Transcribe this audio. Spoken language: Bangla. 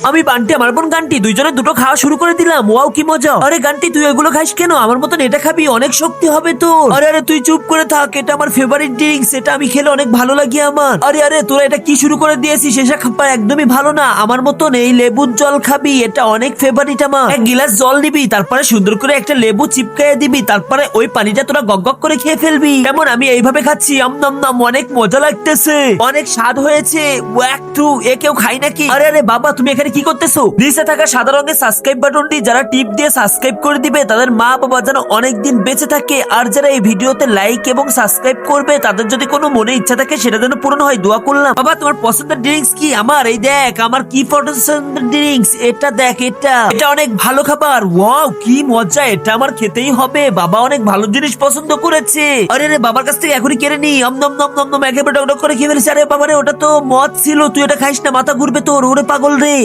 আমি বান্টি আমার বোন গান্টি দুইজনে দুটো খাওয়া শুরু করে দিলাম। ওয়াও কি মজা। আরে গান্টি তুই এগুলো খাইস কেন? আমার মতন এটা খাবি, অনেক শক্তি হবে তোর। আরে আরে তুই চুপ করে থাক, এটা আমার ফেভারিট ড্রিঙ্কস, এটা আমি খেলে অনেক ভালো লাগে আমার। আরে আরে তোরা এটা কি শুরু করে দিয়েছিস? এসব খাবার একদমই ভালো না। আমার মতন এই লেবুর জল খাবি, এটা অনেক ফেভারিট আমার। এক গিলাস জল নিবি, তারপরে সুন্দর করে একটা লেবু চিপকাইয়ে দিবি, তারপরে ওই পানিটা তোরা গক গক করে খেয়ে ফেলবি। কেমন আমি এইভাবে খাচ্ছি, নাম নাম অনেক মজা লাগতেছে, অনেক স্বাদ হয়েছে। ওয়াক টু এ কেউ খাই নাকি? আরে আরে বাবা তুমি এখানে কি করতেছো? নিচে থাকা সাদা রঙের সাবস্ক্রাইব বাটনটি যারা টিপ দিয়ে সাবস্ক্রাইব করে দিবে তাদের মা বাবা যেন অনেক দিন বেঁচে থাকে, আর যারা এই ভিডিওতে লাইক এবং সাবস্ক্রাইব করবে তাদের যদি কোনো মনে ইচ্ছা থাকে সেটা যেন পূরণ হয়, দোয়া করলাম। বাবা তোমার পছন্দের ড্রিঙ্কস কি? আমার এই দেখ, আমার কি পছন্দের ড্রিঙ্কস, এটা দেখ, এটা এটা অনেক ভালো খাবার। ওয়াও কি মজা, এটা আমার খেতেই হবে। বাবা অনেক ভালো জিনিস পছন্দ করেছে। আরে রে বাবার কাছ থেকে এখনই কেড়ে নি। একেবারে ডক ডক করে খেয়ে ফেলেছি। আরে বাবা রে, ওটা তো মদ ছিল, তুই এটা খাইস না, মাথা ঘুরবে তোর। ওরে পাগল রে।